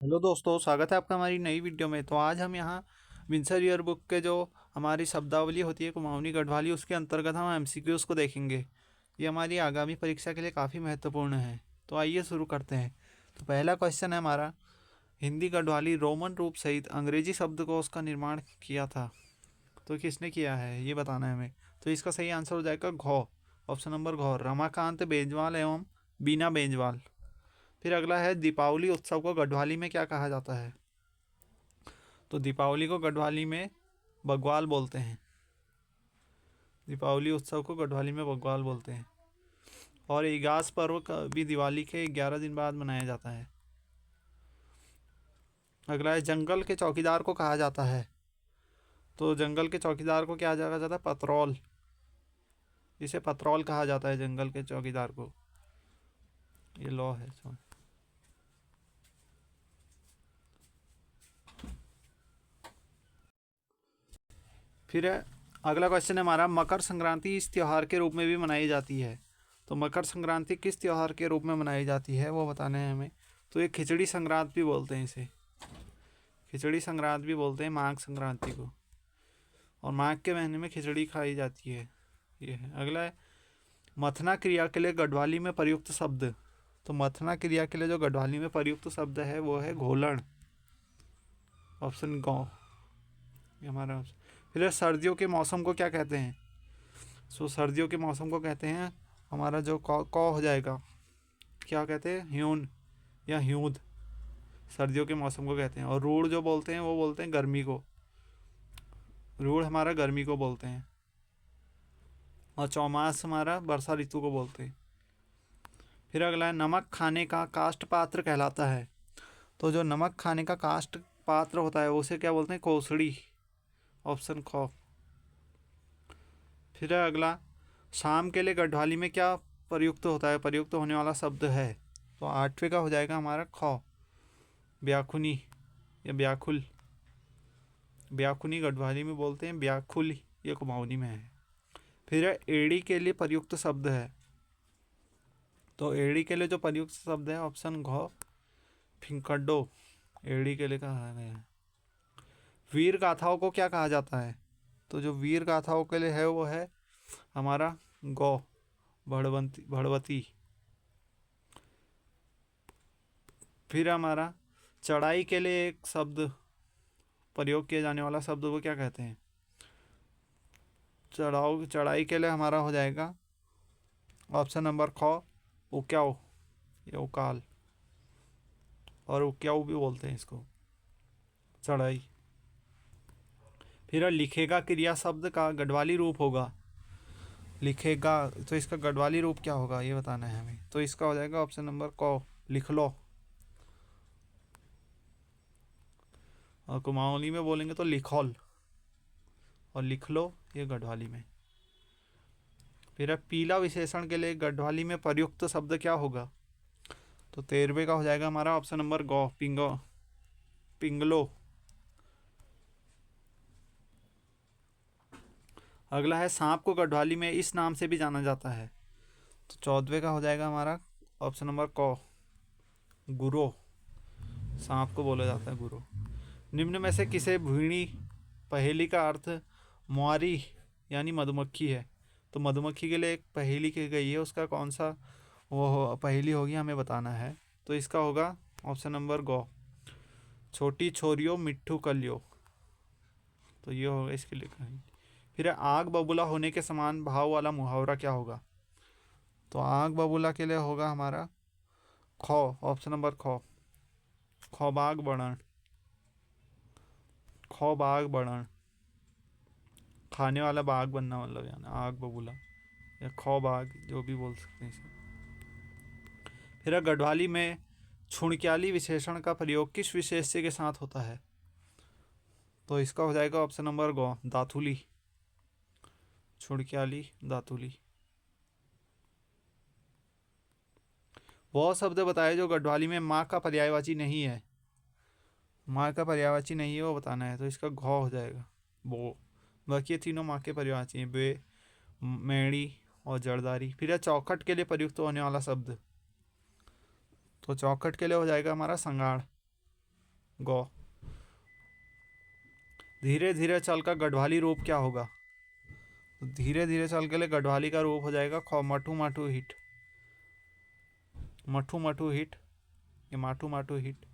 Hello दोस्तों, स्वागत है आपका हमारी नई वीडियो में। तो आज हम यहाँ विंसर ईयर बुक के जो हमारी शब्दावली होती है कुमाऊनी गढ़वाली, उसके अंतर्गत हम एमसीक्यूज़ को देखेंगे। ये हमारी आगामी परीक्षा के लिए काफ़ी महत्वपूर्ण है। तो आइए शुरू करते हैं। तो पहला क्वेश्चन है हमारा, हिंदी गढ़वाली रोमन रूप सहित अंग्रेजी शब्दकोश का निर्माण किया था, तो किसने किया है ये बताना है हमें। तो इसका सही आंसर हो जाएगा घौ, ऑप्शन नंबर घौ, रमाकांत बेंजवाल एवं बीना बेंजवाल। फिर अगला है, दीपावली उत्सव को गढ़वाली में क्या कहा जाता है। तो दीपावली को गढ़वाली में बग्वाल बोलते हैं। दीपावली उत्सव को गढ़वाली में बग्वाल बोलते हैं। और इगास पर्व का भी दिवाली के 11 दिन बाद मनाया जाता है। अगला है, जंगल के चौकीदार को कहा जाता है। तो जंगल के चौकीदार को क्या कहा जाता है, पतरौल। इसे पतरौल कहा जाता है जंगल के चौकीदार को। ये लॉ है। फिर अगला क्वेश्चन है हमारा, मकर संक्रांति इस त्यौहार के रूप में भी मनाई जाती है। तो मकर संक्रांति किस त्यौहार के रूप में मनाई जाती है वो बताने हैं हमें। तो ये खिचड़ी संक्रांत भी बोलते हैं इसे। खिचड़ी संक्रांत भी बोलते हैं माघ संक्रांति को। और माघ के महीने में खिचड़ी खाई जाती है। ये है। अगला है, मथना क्रिया के लिए गढ़वाली में प्रयुक्त शब्द। तो मथना क्रिया के लिए जो गढ़वाली में प्रयुक्त शब्द है वो है घोलण, ऑप्शन गौ, ये हमारा ऑप्शन। फिर सर्दियों के मौसम को क्या कहते हैं। सो सर्दियों के मौसम को कहते हैं हमारा जो कौ हो जाएगा, क्या कहते हैं, ह्यून या ह्यूद। सर्दियों के मौसम को कहते हैं। और रूढ़ जो बोलते हैं वो बोलते हैं गर्मी को। रूढ़ हमारा गर्मी को बोलते हैं। और चौमास हमारा वर्षा ऋतु को बोलते हैं। फिर अगला है, नमक खाने का काष्ठ पात्र कहलाता है। तो जो नमक खाने का काष्ठ पात्र होता है उसे क्या बोलते हैं, कोसड़ी, ऑप्शन ख। फिर अगला, शाम के लिए गढ़वाली में क्या प्रयुक्त होता है, प्रयुक्त होने वाला शब्द है। तो आठवें का हो जाएगा हमारा ख, ब्याखुनी या ब्याखुल। ब्याखुनी गढ़वाली में बोलते हैं, ब्याखुल ये कुमाऊनी में है। फिर एड़ी के लिए प्रयुक्त शब्द है। तो एड़ी के लिए जो प्रयुक्त शब्द है ऑप्शन घ, फिंकडो, एड़ी के लिए कहा गया है। वीर गाथाओं को क्या कहा जाता है। तो जो वीर गाथाओं के लिए है वो है हमारा गौ, भड़वंती, भड़वती। फिर हमारा चढ़ाई के लिए एक शब्द प्रयोग किया जाने वाला शब्द वो क्या कहते हैं। चढ़ाई के लिए हमारा हो जाएगा ऑप्शन नंबर ख, उक्याओ या उकाल। और उक्याऊ भी बोलते हैं इसको, चढ़ाई। फिर लिखेगा क्रिया शब्द का गढ़वाली रूप होगा। लिखेगा, तो इसका गढ़वाली रूप क्या होगा ये बताना है हमें। तो इसका हो जाएगा ऑप्शन नंबर क, लिख लो। और कुमाऊनी में बोलेंगे तो लिखौल। और लिख लो ये गढ़वाली में। फिर पीला विशेषण के लिए गढ़वाली में प्रयुक्त शब्द क्या होगा। तो 13वें का हो जाएगा हमारा ऑप्शन नंबर गौ, पिंगो, पिंगलो। अगला है, सांप को गढ़वाली में इस नाम से भी जाना जाता है। तो 14वें का हो जाएगा हमारा ऑप्शन नंबर क, गुरो। सांप को बोला जाता है गुरो। निम्न में से किसे भूणी पहेली का अर्थ मुआरी यानी मधुमक्खी है। तो मधुमक्खी के लिए एक पहेली की गई है, उसका कौन सा वो पहेली होगी हमें बताना है। तो इसका होगा ऑप्शन नंबर गौ, छोटी छोरियो मिट्ठू कलियो। तो ये होगा इसके लिए कहानी। फिर आग बबूला होने के समान भाव वाला मुहावरा क्या होगा। तो आग बबूला के लिए होगा हमारा खौ, ऑप्शन नंबर खौ, खौबाग बढ़न। खौबाग बढ़न, खाने वाला बाग बनना, मतलब यानी आग बबूला या खौबाग जो भी बोल सकते हैं इसे। फिर गढ़वाली में छुणक्याली विशेषण का प्रयोग किस विशेष्य के साथ होता है। तो इसका हो जाएगा ऑप्शन नंबर गौ, दाथुली, छुणक्याली दातुली। वो शब्द बताए जो गढ़वाली में माँ का पर्यायवाची नहीं है। माँ का पर्यायवाची नहीं है वो बताना है। तो इसका घौ हो जाएगा, बो। बाकी ये तीनों माँ के पर्यायवाची हैं, बे, मेड़ी और जरदारी। फिर है चौखट के लिए प्रयुक्त होने वाला शब्द। तो चौखट के लिए हो जाएगा हमारा संगाड़, गौ। धीरे धीरे चल का गढ़वाली रूप क्या होगा? धीरे धीरे चल के लिए गढ़वाली का रूप हो जाएगा खौ। मठू माठू हिट। मठू मठू हिट, ये माठू माठू हिट।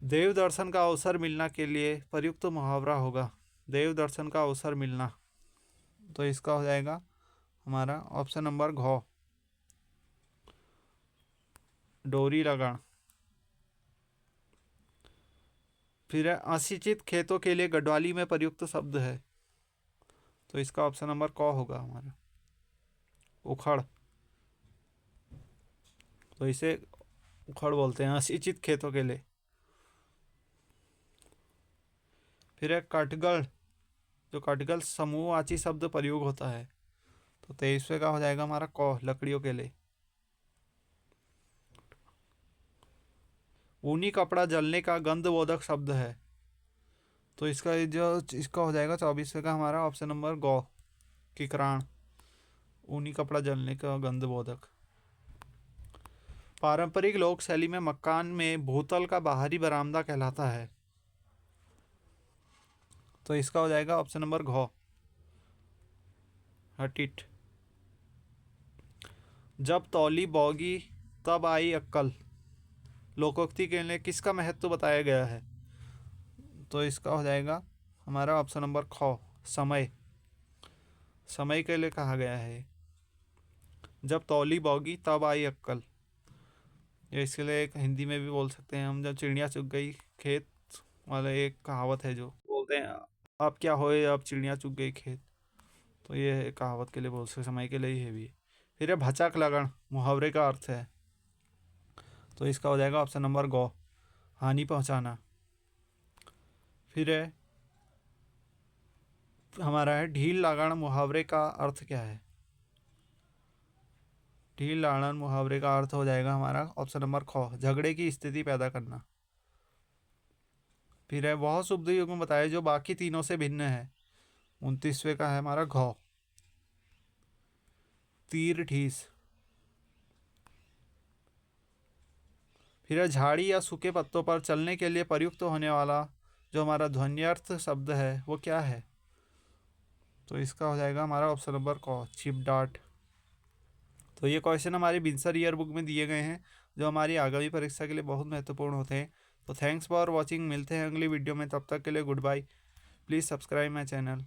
देव दर्शन का अवसर मिलना के लिए प्रयुक्त मुहावरा होगा। देव दर्शन का अवसर मिलना, तो इसका हो जाएगा हमारा ऑप्शन नंबर घ, डोरी लगान। फिर है असिंचित खेतों के लिए गढ़वाली में प्रयुक्त शब्द है, तो इसका ऑप्शन नंबर क होगा हमारा, उखड़। तो इसे उखड़ बोलते हैं असिंचित खेतों के लिए। फिर है कटगढ़, जो कटगढ़ समूहवाची शब्द प्रयोग होता है, तो 23वें का हो जाएगा हमारा क, लकड़ियों के लिए। ऊनी कपड़ा जलने का गंधबोधक शब्द है, तो इसका हो जाएगा 24वें का हमारा ऑप्शन नंबर गौ, किकरान। ऊनी कपड़ा जलने का गंधबोधक। पारंपरिक लोक शैली में मकान में भूतल का बाहरी बरामदा कहलाता है, तो इसका हो जाएगा ऑप्शन नंबर घ, हटिट। जब तौली बौगी तब आई अक्कल, लोकोक्ति के लिए किसका महत्व बताया गया है? तो इसका हो जाएगा हमारा ऑप्शन नंबर ख, समय। समय के लिए कहा गया है। जब तौली बौगी तब आई अक्कल, ये इसके लिए एक हिंदी में भी बोल सकते हैं हम, जब चिड़िया चुग गई खेत वाला एक कहावत है, जो बोलते हैं अब क्या होए अब चिड़िया चुग गई खेत, तो ये कहावत के लिए बोल सकते, समय के लिए ही है भी। फिर है भचक लगन, मुहावरे का अर्थ है, तो इसका हो जाएगा ऑप्शन नंबर गौ, हानि पहुंचाना। फिर है हमारा है ढील लगान, मुहावरे का अर्थ क्या है? ढील लगान मुहावरे का अर्थ हो जाएगा हमारा ऑप्शन नंबर ख, झगड़े की स्थिति पैदा करना। फिर है वह शुभ युग में बताया जो बाकी तीनों से भिन्न है, 29वें का है हमारा घ, तीर ठीस। फिर है झाड़ी या सूखे पत्तों पर चलने के लिए प्रयुक्त होने वाला जो हमारा ध्वन्यर्थ शब्द है वो क्या है? तो इसका हो जाएगा हमारा ऑप्शन नंबर क, छिप डाट। तो ये क्वेश्चन हमारी बिंसर ईयर बुक में दिए गए हैं, जो हमारी आगामी परीक्षा के लिए बहुत महत्वपूर्ण होते हैं। तो थैंक्स फॉर वॉचिंग, मिलते हैं अगली वीडियो में, तब तक के लिए good bye. Please subscribe my channel.